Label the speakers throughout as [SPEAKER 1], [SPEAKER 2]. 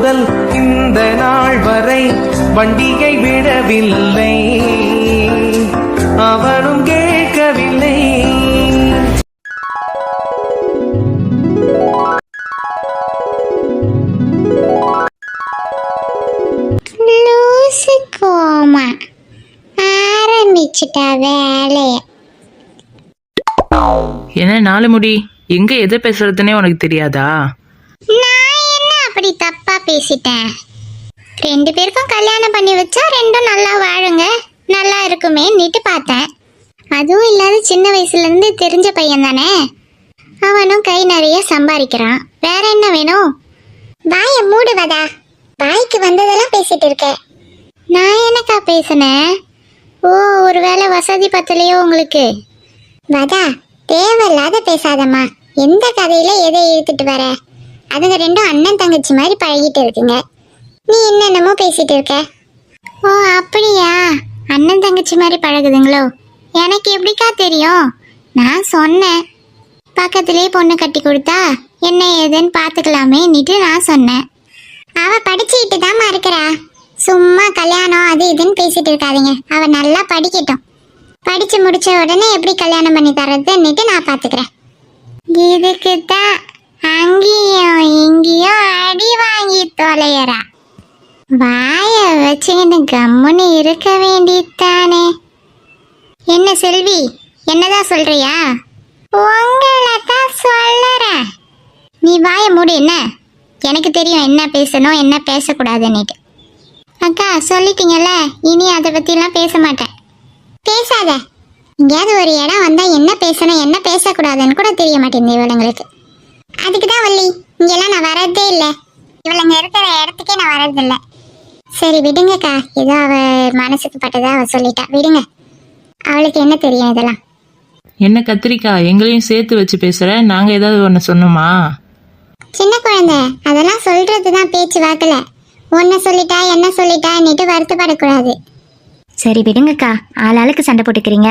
[SPEAKER 1] முதல் இந்த நாள் வரை வண்டியை விடவில்லை, அவனும் கேட்கவில்லை.
[SPEAKER 2] ஆரம்பிச்சுட்டா வேலைய.
[SPEAKER 3] என்ன நாலு முடி, எங்க எதை பேசுறதுன்னே உனக்கு தெரியாதா?
[SPEAKER 2] நான் என்ன அப்படி தப்பா பேசிட்டேன்? 2 பேருக்கும் கல்யாணம் பண்ணி வச்சா 2ம் நல்லா வாழுங்க, நல்லா இருக்குமே நீட்டு பார்த்தேன். அதுவும் இல்லாத சின்ன வயசுல இருந்து தெரிஞ்ச பையன் தானே, அவனும் கை நிறைய சம்பாதிக்கிறான், வேற என்ன வேணும்? வாய மூடுவதா, வாய்க்கு வந்ததெல்லாம் பேசிட்டு இருக்க. நான் என்னக்கா பேசுனேன்? ஓ, ஒருவேளை வசதி பத்தலையோ உங்களுக்கு? வதா, தேவையில்லாத பேசாதம்மா. எந்த கதையில எதை இழுத்துட்டு வர? அதுங்க 2ம் அண்ணன் தங்கச்சி மாதிரி பழகிட்டு இருக்குங்க, நீ என்னென்னமோ பேசிட்டு இருக்க. ஓ அப்படியா, அண்ணன் தங்கச்சி மாதிரி பழகுதுங்களோ? எனக்கு எப்படிக்கா தெரியும்? நான் சொன்னேன், பக்கத்திலே பொண்ணு கட்டி கொடுத்தா என்ன ஏதுன்னு பார்த்துக்கலாமேன்னுட்டு நான் சொன்னேன். அவ படிச்சுக்கிட்டு தாம்மா இருக்கிறா, சும்மா கல்யாணம் அது இதுன்னு பேசிட்டு இருக்காதீங்க. அவ நல்லா படிக்கட்டும், படிச்சு முடிச்ச உடனே எப்படி கல்யாணம் பண்ணி தரதுன்னுட்டு நான் பாத்துக்கிறேன். இதுக்குதான் அங்கேயும் இங்கேயும் அடி வாங்கி தொலையறா. வாய வச்சுக்கிட்டு கம்முன்னு இருக்க வேண்டியதானே. என்ன செல்வி, என்னதான் சொல்றியா? உங்களை தான் சொல்லறேன். நீ வாய மூடு. என்ன, எனக்கு தெரியும் என்ன பேசணும் என்ன பேசக்கூடாதுன்னுட்டு. அக்கா சொல்லிட்டீங்கல்ல, இனி அதை பத்திலாம் பேச மாட்டேன். பேசாத. எங்கேயாவது ஒரு இடம் வந்தா என்ன பேசணும் என்ன பேசக்கூடாதுன்னு கூட தெரிய மாட்டேங்குது இவளுங்களுக்கு. அதுக்கு தான் வள்ளி, இங்கெல்லாம் நான் வரதே இல்லை, இவளுங்க இருக்கிற இடத்துக்கே நான் வரதில்லை. சரி விடுங்கக்கா, ஏதோ அவ மனசுக்கு பட்டதா அவ சொல்லிட்டா, விடுங்க. அவளுக்கு என்ன தெரியும் இதெல்லாம்?
[SPEAKER 3] என்ன கத்திரிக்கா, எங்களையும் சேர்த்து வச்சு பேசுற? நாங்க ஏதாவது ஒன்று சொன்னோமா?
[SPEAKER 2] சின்ன குழந்தை, அதெல்லாம் சொல்றதுதான் பேச்சு வாக்கல. ஒன்ன சொல்லிட்டா என்ன சொல்லிட்டான்னுட்டு வருத்தப்படக்கூடாது.
[SPEAKER 4] சரி விடுங்கக்கா, ஆளாளுக்கு சண்டை போட்டுக்கிறீங்க.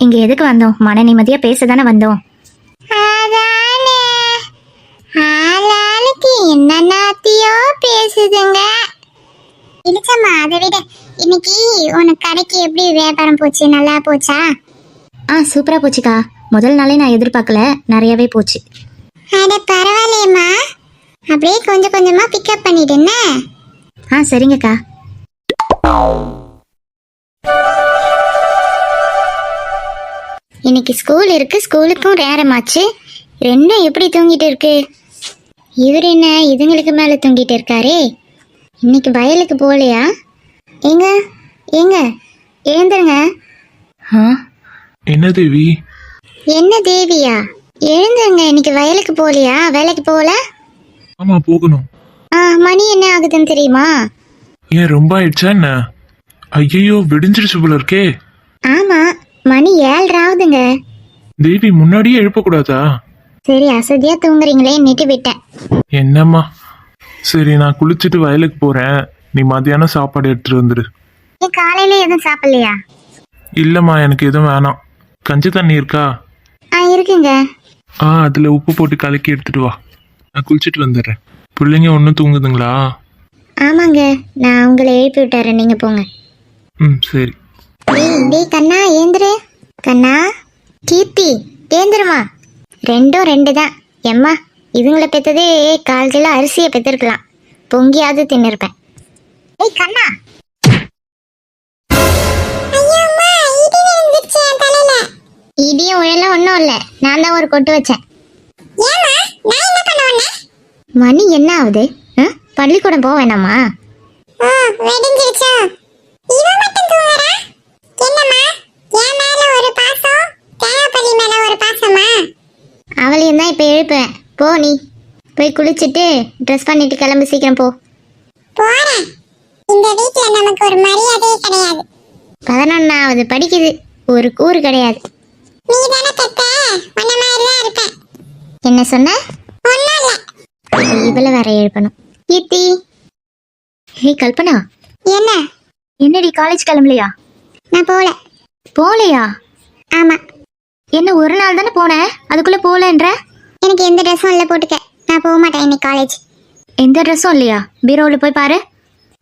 [SPEAKER 4] இங்க எதுக்கு வந்தோம்? மன நிம்மதியா பேச தானே வந்தோம்.
[SPEAKER 2] அதானே, ஆளாளுக்கு என்னென்னத்தையோ பேசுதுங்க. இழுச்சம்மா, அதை விட இன்னைக்கு உனக்கு கடைக்கு எப்படி வியாபாரம் போச்சு? நல்லா போச்சா?
[SPEAKER 4] சூப்பரா போச்சுக்கா. முதல் நாளே நான் எதிர்பார்க்கல, நிறையவே போச்சு.
[SPEAKER 2] அட பரவாயில்லையம்மா, அப்படியே கொஞ்சம் கொஞ்சமா பிக்கப் பண்ணிடுன்னு.
[SPEAKER 4] சரிங்கக்கா.
[SPEAKER 2] இன்னைக்கு ஸ்கூல் இருக்கு, ஸ்கூலுக்கும் நேரமாச்சு. 2ம் எப்படி தூங்கிட்டு இருக்கு? இவர் என்ன இதுங்களுக்கு மேல தூங்கிட்டு இருக்காரே? இன்னைக்கு வயலுக்கு போகலையா? ஏங்க ஏங்க எழுந்துருங்க.
[SPEAKER 5] என்ன தேவி?
[SPEAKER 2] என்ன தேவியா? எழுந்துருங்க, இன்னைக்கு வயலுக்கு போகலையா? வேலைக்கு போகல?
[SPEAKER 5] ஆமா போகணும்.
[SPEAKER 2] மணி என்ன ஆகுதுன்னு தெரியுமா?
[SPEAKER 5] ஏன் ரொம்ப ஆயிடுச்சா என்ன? ஐயோ விடிஞ்சிருச்சு போல இருக்கே.
[SPEAKER 2] ஆமா, மணி 7:30 ஆகுதுங்க.
[SPEAKER 5] தேவி முன்னாடியே எழுப்பக்கூடாதா?
[SPEAKER 2] சரி, அசதியா தூங்குறீங்களே நிட்டு விட்டேன்.
[SPEAKER 5] என்னம்மா, சரி நான் குளிச்சுட்டு வயலுக்கு போறேன், நீ மத்தியானம் சாப்பாடு எடுத்துட்டு வந்துரு.
[SPEAKER 2] நீ காலையில எதுவும் சாப்பிடலையா?
[SPEAKER 5] இல்லம்மா எனக்கு எதுவும் வேணாம். கஞ்சி தண்ணி இருக்கா?
[SPEAKER 2] இருக்குங்க.
[SPEAKER 5] அதுல உப்பு போட்டு கலக்கி எடுத்துட்டு வா, நான் குளிச்சுட்டு வந்துடுறேன். பிள்ளைங்க ஒன்றும் தூங்குதுங்களா?
[SPEAKER 2] ஆமாங்க, நான் உங்களை எழுப்பி விட்டுறேன், நீங்க போங்க.
[SPEAKER 5] சரி.
[SPEAKER 2] டேய் கண்ணா ஏந்திரு. கண்ணா, கீர்த்தி ஏந்திருமா. 2ம் 2 தான். எம்மா, இதுங்களை பெற்றதே 1/4 கிலோ அரிசியை பெற்றிருக்கலாம், பொங்கியாவது தின்னிருப்பேன். ஏய் கண்ணா. இடியும் உழலாம் ஒன்றும் இல்லை, நான் தான் ஒரு கொட்டு வச்சேன். மணி என்ன ஆகுது? பள்ளிக்கூடம் போக வேணாமா? அவளையும் தான் இப்ப எழுப்பேன். போ, நீ போய் குளிச்சுட்டு ட்ரெஸ் பண்ணிட்டு கிளம்பி சீக்கிரம் போ. போறேன். இந்த வீட்ல நமக்கு ஒரு மரியாதையே கிடையாது. 11வது படிக்குது, ஒரு கூறு கிடையாது. நீ தான பெத்த, உன்ன மாதிரி தான் இருப்பேன். என்ன சொன்ன? ஒண்ணும் இல்ல. இவளை வேற எழுப்பணும். கீர்த்தி.
[SPEAKER 4] ஹே கல்பனா.
[SPEAKER 2] என்ன?
[SPEAKER 4] என்னடி காலேஜ் கிளம்பலையா?
[SPEAKER 2] நான்
[SPEAKER 4] போலையா?
[SPEAKER 2] ஆமா.
[SPEAKER 4] என்ன ஒரு நாள் தானே போனேன், அதுக்குள்ள போலன்ற?
[SPEAKER 2] எனக்கு எந்த ட்ரெஸ்ஸும் இல்லை போட்டுக்க, நான் போக மாட்டேன் இன்னைக்கு காலேஜ்.
[SPEAKER 4] எந்த ட்ரெஸ்ஸும் இல்லையா? பீரோவில் போய் பாரு.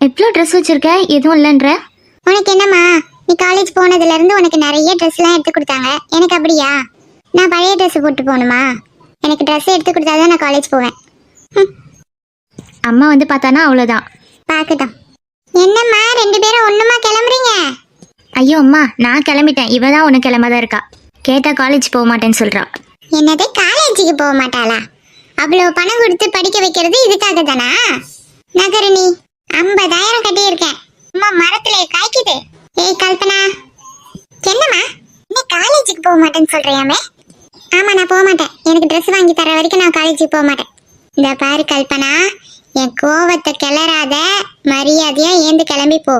[SPEAKER 4] எவ்வளோ ட்ரெஸ் வச்சிருக்க, எதுவும் இல்லைன்ற.
[SPEAKER 2] உனக்கு என்னம்மா, நீ காலேஜ் போனதுல இருந்து உனக்கு நிறைய ட்ரெஸ்லாம் எடுத்து கொடுத்தாங்க. எனக்கு அப்படியா? நான் பழைய ட்ரெஸ் போட்டு போகணுமா? எனக்கு ட்ரெஸ் எடுத்து கொடுத்தாதான் நான் காலேஜ் போவேன்.
[SPEAKER 4] அம்மா வந்து பார்த்தானா அவ்வளோதான்.
[SPEAKER 2] பார்க்கட்டும். என்னம்மா ரெண்டு பேரும் ஒண்ணுமா கிளம்புறீங்க?
[SPEAKER 4] ஐயோ அம்மா, நான் கிளம்பிட்டேன். இவ தான் உனக்கு கிளம்பாதான் இருக்கா. கேட்டா காலேஜ் போக மாட்டேன்னு சொல்றா.
[SPEAKER 2] என்னது, காலேஜுக்கு போக மாட்டாளா? அவ்வளவு பணம் கொடுத்து படிக்க வைக்கிறது இதுக்காக தானா? நகரு நீ. 50,000 கட்டியிருக்கேன். அம்மா மரத்துல காய்க்குது. ஏய் கல்பனா, என்னம்மா நீ காலேஜுக்கு போக மாட்டேன்னு சொல்றியாமே? ஆமா, நான் போக மாட்டேன். எனக்கு ட்ரெஸ் வாங்கி தர வரைக்கும் நான் காலேஜுக்கு போக மாட்டேன். இந்த பாரு கல்பனா, என் கோவத்தை கிளறாத, மரியாதையா ஏந்து கிளம்பி போ.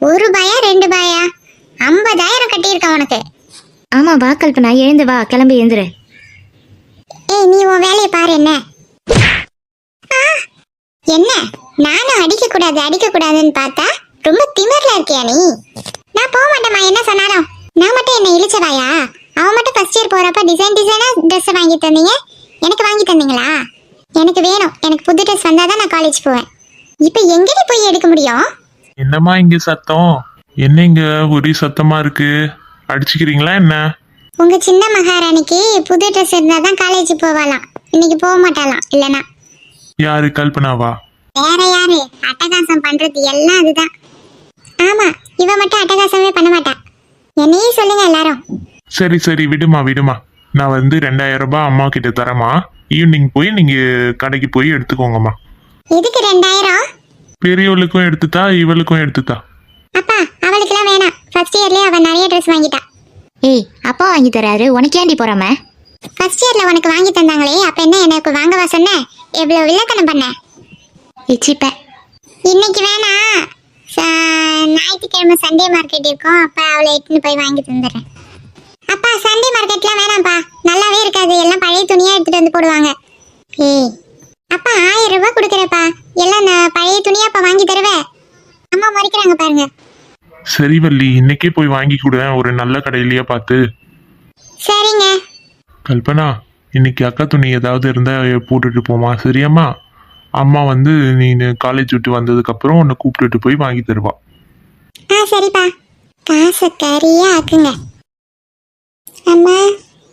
[SPEAKER 2] 1 ரூபாயா 2 ரூபாயா? 50,000 கட்டியிருக்கேன் உனக்கு.
[SPEAKER 4] ஆமா வா கல்பனா, எழுந்து வா, கிளம்பி எழுந்துரு.
[SPEAKER 2] ஏய் நீ உன் வேலையை பாரு. என்ன என்ன நானும் அடிக்க கூடாதுன்னு பார்த்தா ரொம்ப திமிர்ல இருக்கியா நீ? நான் போக மாட்டேம்மா என்ன சொன்னாலும். நான் மட்டும் என்ன இழிச்சவாயா? அவன் மட்டும் ஃபர்ஸ்ட் இயர் போறப்ப டிசைனா ட்ரெஸ் வாங்கி தந்தீங்க. எனக்கு வாங்கி தந்தீங்களா? எனக்கு வேணும். எனக்கு புது ட்ரெஸ் வந்தாதான் நான் காலேஜ் போவேன். இப்போ எங்கடி போய் எடுக்க முடியும்?
[SPEAKER 5] என்னம்மா இங்க சத்தம்? என்ன இங்க ஒரே சத்தமா இருக்கு? அடிச்சுக்கிறீங்களா என்ன?
[SPEAKER 2] உங்க சின்ன மகாராணிக்கு புது ட்ரெஸ் இருந்தாதான் காலேஜ் போவாளாம். இன்னைக்கு போக மாட்டாளாம். இல்லனா
[SPEAKER 5] யாரு, கல்பனாவா?
[SPEAKER 2] வேற யாரு? அட்டகாசம் பண்றது எல்லாம் அதுதான். ஆமா, இவ மட்டும் அட்டகாசமே பண்ண மாட்டா. என்னையும் சொல்லுங்க எல்லாரும்.
[SPEAKER 5] சரி விடுமா. நான் வந்து 2,000 ரூபாய் அம்மா கிட்ட தரமா. ஈவினிங் போய் நீங்க கடைக்கு போய் எடுத்துக்கோங்கம்மா.
[SPEAKER 2] எதுக்கு 2,000?
[SPEAKER 5] பெரியவளுக்கும் எடுத்துட்டா, இவளுக்கும் எடுத்துட்டா.
[SPEAKER 2] அப்பா அவளுக்குலாம் வேணாம். ஃபர்ஸ்ட் இயர்லயே அவ நிறைய ட்ரெஸ் வாங்கிட்டா.
[SPEAKER 4] ஏய் அப்பா வாங்கி தராரு, உனக்கு ஏண்டி போறாம?
[SPEAKER 2] ஃபர்ஸ்ட் இயர்ல உனக்கு வாங்கி தந்தாங்களே, அப்ப என்ன எனக்கு வாங்கவா சொன்ன? எவ்வளவு வில்லத்தனம் பண்ண?
[SPEAKER 4] இச்சிப்ப
[SPEAKER 2] இன்னைக்கு வேணா, ஞாயிற்றுக்கிழமை சண்டே மார்க்கெட் இருக்கும். அப்ப அவளை இட்டுன்னு போய் வாங்கி தந்துடுறேன். அப்பா சண்டே மார்க்கெட்லாம் வேணாம்ப்பா, நல்லாவே இருக்காது. எல்லாம் பழைய துணியா எடுத்துட்டு வந்து போடுவாங்க. ஏய் அப்பா 1000 ரூபாய் கொடுக்குறப்பா, எல்லாம் நான் பழைய துணியாப்பா வாங்கி தருவேன். அம்மா மறிக்கிறாங்க பாருங்க.
[SPEAKER 5] சரி வள்ளி, இன்னைக்கே போய் வாங்கி கொடுவேன் ஒரு நல்ல கடையிலயே பார்த்து.
[SPEAKER 2] சரிங்க.
[SPEAKER 5] கல்பனா, இன்னைக்கு அக்கா துணி ஏதாவது இருந்தா போட்டுட்டு போமா, சரியாம்மா? அம்மா வந்து நீ காலேஜ் விட்டு வந்ததுக்கு அப்புறம் உன்னை கூப்பிட்டுட்டு போய் வாங்கி தருவா.
[SPEAKER 2] சரிப்பா, காசை கறியா ஆக்குங்க. அம்மா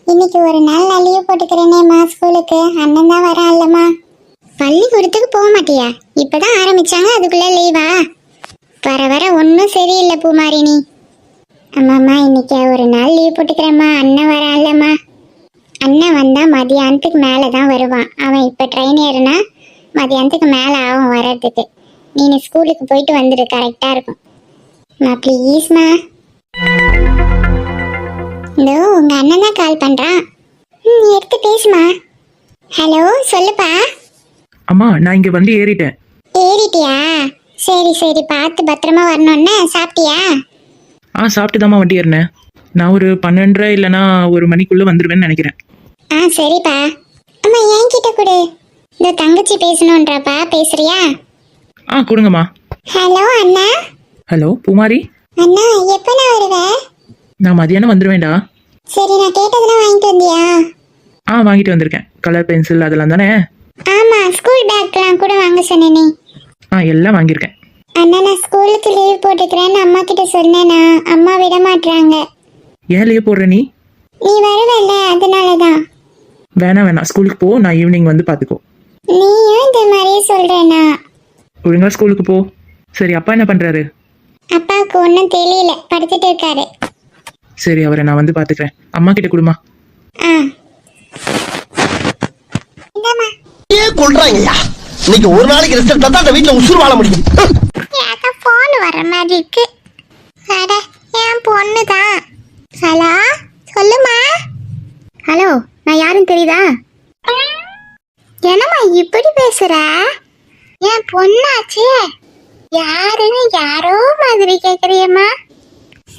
[SPEAKER 2] இன்னைக்கு ஒரு நாள் நான் லீவ் போட்டுக்கிறேனேம்மா ஸ்கூலுக்கு. அண்ணன் தான் வரா இல்லம்மா. பள்ளிக்கூடத்துக்கு போக மாட்டியா? இப்பதான் ஆரம்பிச்சாங்க, அதுக்குள்ள லீவா? வர வர ஒன்றும் சரியில்லை பூமாரினி. அம்மாம்மா இன்னைக்கு ஒரு நாள் லீவ் போட்டுக்கிறேம்மா. அண்ணன் வரா இல்லம்மா. அண்ணன் வந்தா மதியானத்துக்கு மேலே தான் வருவான். அவன் இப்போ ட்ரெயின் ஏறுனா மதியானத்துக்கு மேலே ஆகும் வர்றதுக்கு. நீ ஸ்கூலுக்கு போயிட்டு வந்துடு, கரெக்டாக இருக்கும். ப்ளீஸ்மா. இதோ உங்க அண்ணன் தான் கால் பண்றான். எடுத்து பேசுமா. ஹலோ சொல்லுப்பா.
[SPEAKER 3] அம்மா நான் இங்க வந்து ஏறிட்டேன்.
[SPEAKER 2] ஏறிட்டியா? சரி பார்த்து பத்திரமா வரணும்னு. சாப்பிட்டியா?
[SPEAKER 3] சாப்பிட்டுதாம்மா வண்டி ஏறினேன். நான் ஒரு 12:30 இல்லைன்னா 1 மணிக்குள்ள வந்துடுவேன்னு நினைக்கிறேன்.
[SPEAKER 2] சரிப்பா. அம்மா என்கிட்ட கொடு. இந்த தங்கச்சி பேசணுன்றப்பா, பேசுறியா?
[SPEAKER 3] கொடுங்கம்மா.
[SPEAKER 2] ஹலோ அண்ணா.
[SPEAKER 3] ஹலோ பூமாரி.
[SPEAKER 2] அண்ணா எப்போ நான் வருவேன்?
[SPEAKER 3] நான் மதியானம் வந்துடுவேன்டா.
[SPEAKER 2] சரி, நான் கேட்டதெல்லாம் வாங்கிட்டு வந்தியா?
[SPEAKER 3] வாங்கிட்டு வந்திருக்கேன். கலர் பென்சில் அதெல்லாம் தானே?
[SPEAKER 2] ஆமா, ஸ்கூல் பேக்லாம் கூட வாங்க சொன்னேனே.
[SPEAKER 3] எல்லாம் வாங்கியிருக்கேன்.
[SPEAKER 2] அண்ணா நான் ஸ்கூலுக்கு லீவ் போட்டுக்கிறேன்னு அம்மா கிட்ட சொன்னேனா, அம்மா விட மாட்டாங்க.
[SPEAKER 3] ஏன் லீவ் போடுற நீ?
[SPEAKER 2] நீ வருவல்ல, அதனாலதான்.
[SPEAKER 3] வேணாம் ஸ்கூலுக்கு போ, நான் ஈவினிங் வந்து பார்த்துக்கோ.
[SPEAKER 2] நீயும் இந்த மாதிரியே சொல்றேனா?
[SPEAKER 3] ஒழுங்கா ஸ்கூலுக்கு போ. சரி, அப்பா என்ன பண்றாரு?
[SPEAKER 2] அப்பாவுக்கு ஒன்றும் தெரியல, படுத்துட்டு இருக்காரு.
[SPEAKER 3] சரி, அவரை நான் வந்து பார்த்துக்கிறேன். அம்மா கிட்ட கொடுமா.
[SPEAKER 2] இந்தாம்மா.
[SPEAKER 6] கொள்றாங்கய்யா, இன்னைக்கு ஒரு நாளைக்கு ரெஸ்ட் எடுத்தா தான் அந்த வீட்டுல உசுறு வாழ முடியும்.
[SPEAKER 2] எனக்கு போன் வர மாதிரி இருக்கு. அட என் பொண்ணு தான். ஹலோ சொல்லுமா.
[SPEAKER 4] ஹலோ, நான் யாருன்னு தெரியுதா?
[SPEAKER 2] என்னம்மா இப்படி பேசுற? என் பொண்ணாச்சே. யாருன்னு யாரோ மாதிரி கேக்குறியம்மா.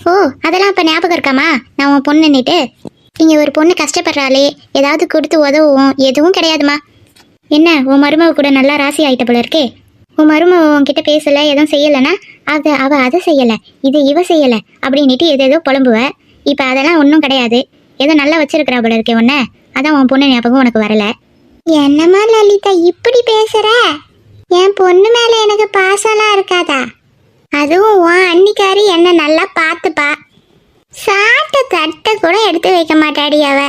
[SPEAKER 4] ஓ, அதெல்லாம் இப்போ ஞாபகம் இருக்காமா? நான் உன் பொண்ணுன்னுட்டு. இங்கே ஒரு பொண்ணு கஷ்டப்படுறாளே, ஏதாவது கொடுத்து உதவும் எதுவும் கிடையாதுமா. என்ன உன் மருமக கூட நல்லா ராசி ஆகிட்ட போல இருக்கே. உன் மருமக உன்கிட்ட பேசலை, எதுவும் செய்யலைன்னா அவள் அதை செய்யலை, இது இவ செய்யலை அப்படின்ட்டு ஏதோ புலம்புவ. இப்போ அதெல்லாம் ஒன்றும் கிடையாது. ஏதோ நல்லா வச்சிருக்கிறா போல இருக்கே உன்ன. அதான் உன் பொண்ணு ஞாபகம் உனக்கு வரலை.
[SPEAKER 2] என்னம்மா லலிதா இப்படி பேசுற? பொண்ணு மேல எனக்கு பாசம்லாம் இருக்காதா? அதுவும் உன் அன்னிக்காரி என்ன நல்லா பார்த்துப்பா. சாப்பிட்ட தட்டை கூட எடுத்து வைக்க மாட்டாடி அவ.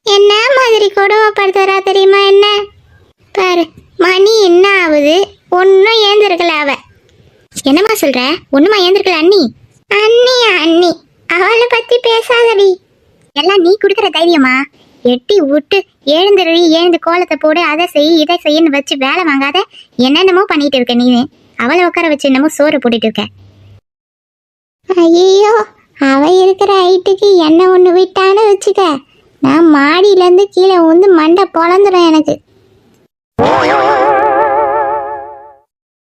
[SPEAKER 2] என்ன மாதிரி கொடுமைப்படுத்துறா தெரியுமா என்ன? பாரு, மணி என்ன ஆகுது, ஒன்றும் ஏந்திருக்கல அவ.
[SPEAKER 4] என்னம்மா சொல்ற? ஒண்ணுமா ஏந்திருக்கல அண்ணி?
[SPEAKER 2] அண்ணி அவளை பத்தி பேசாதடி.
[SPEAKER 4] எல்லாம் நீ கொடுக்குற தைரியமா? எட்டி விட்டு எழுந்து கோலத்தை போடு, அதை செய் இதை செய்யன்னு வச்சு வேலை வாங்காத என்னென்னமோ பண்ணிட்டு இருக்க நீ. அவளை உட்கார வச்சு என்னமோ சோறு போட்டுட்டு இருக்க.
[SPEAKER 2] ஐயோ, அவ இருக்கிற ஹைட்டுக்கு என்ன ஒன்று விட்டான்னு வச்சுக்க, நான் மாடியிலேருந்து கீழே வந்து மண்டை பொழந்துடும் எனக்கு.